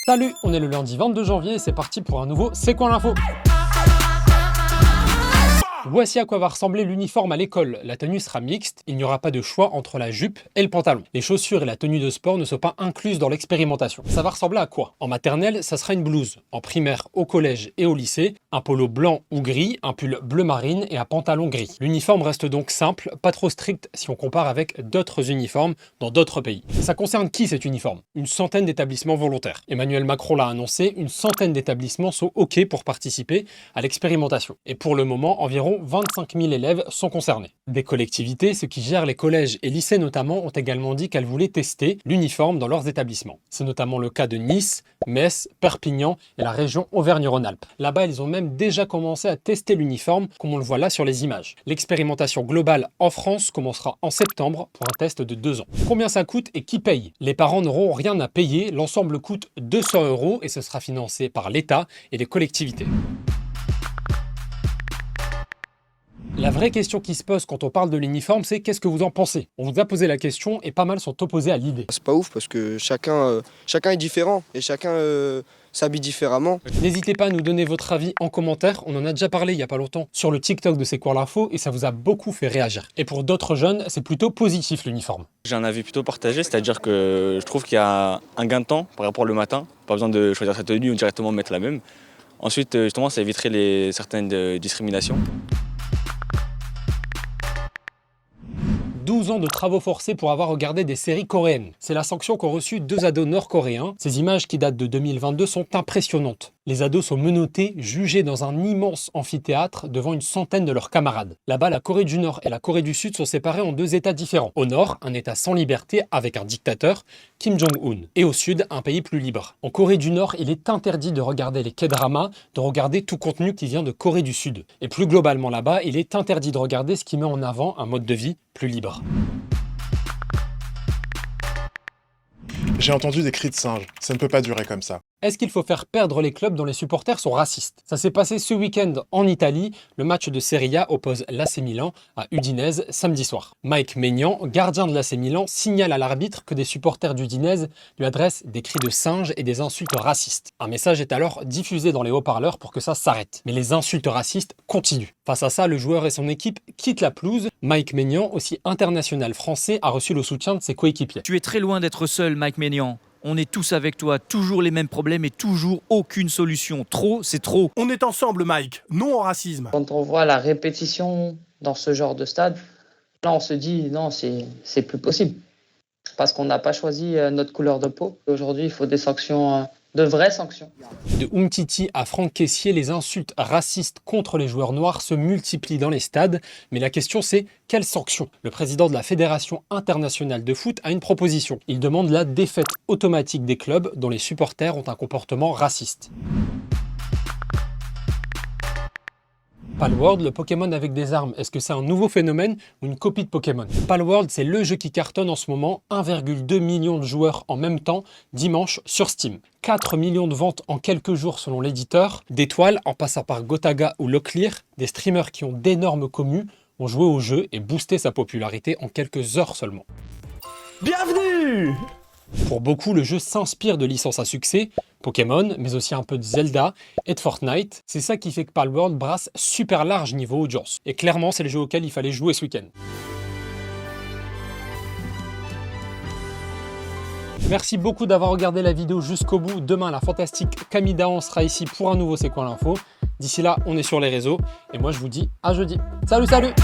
Salut, on est le lundi 22 janvier et c'est parti pour un nouveau C'est quoi l'info? Voici à quoi va ressembler l'uniforme à l'école. La tenue sera mixte, il n'y aura pas de choix entre la jupe et le pantalon. Les chaussures et la tenue de sport ne sont pas incluses dans l'expérimentation. Ça va ressembler à quoi? En maternelle, ça sera une blouse. En primaire, au collège et au lycée, un polo blanc ou gris, un pull bleu marine et un pantalon gris. L'uniforme reste donc simple, pas trop strict si on compare avec d'autres uniformes dans d'autres pays. Ça concerne qui cet uniforme? Une centaine d'établissements volontaires. Emmanuel Macron l'a annoncé, une centaine d'établissements sont OK pour participer à l'expérimentation. Et pour le moment, environ 25 000 élèves sont concernés. Des collectivités, ceux qui gèrent les collèges et lycées notamment, ont également dit qu'elles voulaient tester l'uniforme dans leurs établissements. C'est notamment le cas de Nice, Metz, Perpignan et la région Auvergne-Rhône-Alpes. Là-bas, ils ont même déjà commencé à tester l'uniforme, comme on le voit là sur les images. L'expérimentation globale en France commencera en septembre pour un test de 2 ans. Combien ça coûte et qui paye? Les parents n'auront rien à payer, l'ensemble coûte 200 € et ce sera financé par l'État et les collectivités. La vraie question qui se pose quand on parle de l'uniforme, c'est qu'est-ce que vous en pensez? On vous a posé la question et pas mal sont opposés à l'idée. C'est pas ouf parce que chacun est différent et chacun s'habille différemment. N'hésitez pas à nous donner votre avis en commentaire, on en a déjà parlé il y a pas longtemps sur le TikTok de C'est quoi l'info et ça vous a beaucoup fait réagir. Et pour d'autres jeunes, c'est plutôt positif l'uniforme. J'ai un avis plutôt partagé, c'est-à-dire que je trouve qu'il y a un gain de temps par rapport le matin, pas besoin de choisir sa tenue ou directement mettre la même. Ensuite, justement, ça éviterait certaines discriminations. 12 ans de travaux forcés pour avoir regardé des séries coréennes. C'est la sanction qu'ont reçu 2 ados nord-coréens. Ces images qui datent de 2022 sont impressionnantes. Les ados sont menottés, jugés dans un immense amphithéâtre devant une centaine de leurs camarades. Là-bas, la Corée du Nord et la Corée du Sud sont séparées en 2 états différents. Au nord, un état sans liberté avec un dictateur, Kim Jong-un. Et au sud, un pays plus libre. En Corée du Nord, il est interdit de regarder les K-dramas, de regarder tout contenu qui vient de Corée du Sud. Et plus globalement là-bas, il est interdit de regarder ce qui met en avant un mode de vie plus libre. J'ai entendu des cris de singe. Ça ne peut pas durer comme ça. Est-ce qu'il faut faire perdre les clubs dont les supporters sont racistes? Ça s'est passé ce week-end en Italie. Le match de Serie A oppose l'AC Milan à Udinese samedi soir. Mike Maignan, gardien de l'AC Milan, signale à l'arbitre que des supporters d'Udinese lui adressent des cris de singe et des insultes racistes. Un message est alors diffusé dans les haut-parleurs pour que ça s'arrête. Mais les insultes racistes continuent. Face à ça, le joueur et son équipe quittent la pelouse. Mike Maignan, aussi international français, a reçu le soutien de ses coéquipiers. Tu es très loin d'être seul, Mike Maignan. On est tous avec toi, toujours les mêmes problèmes et toujours aucune solution. Trop, c'est trop. On est ensemble, Mike, non au racisme. Quand on voit la répétition dans ce genre de stade, là on se dit non, c'est plus possible. Parce qu'on n'a pas choisi notre couleur de peau. Aujourd'hui, il faut des sanctions, de vraies sanctions. De Umtiti à Franck Kessié, les insultes racistes contre les joueurs noirs se multiplient dans les stades. Mais la question c'est, quelles sanctions? Le président de la Fédération internationale de foot a une proposition. Il demande la défaite automatique des clubs dont les supporters ont un comportement raciste. Palworld, le Pokémon avec des armes, est-ce que c'est un nouveau phénomène ou une copie de Pokémon? Palworld, c'est le jeu qui cartonne en ce moment, 1,2 million de joueurs en même temps, dimanche sur Steam. 4 millions de ventes en quelques jours selon l'éditeur, d'étoiles en passant par Gotaga ou Locklear, des streamers qui ont d'énormes commus ont joué au jeu et boosté sa popularité en quelques heures seulement. Bienvenue! Pour beaucoup, le jeu s'inspire de licences à succès, Pokémon, mais aussi un peu de Zelda et de Fortnite. C'est ça qui fait que Palworld brasse super large niveau audience. Et clairement, c'est le jeu auquel il fallait jouer ce week-end. Merci beaucoup d'avoir regardé la vidéo jusqu'au bout. Demain, la fantastique Camille Dahan sera ici pour un nouveau C'est quoi l'info. D'ici là, on est sur les réseaux. Et moi, je vous dis à jeudi. Salut, salut!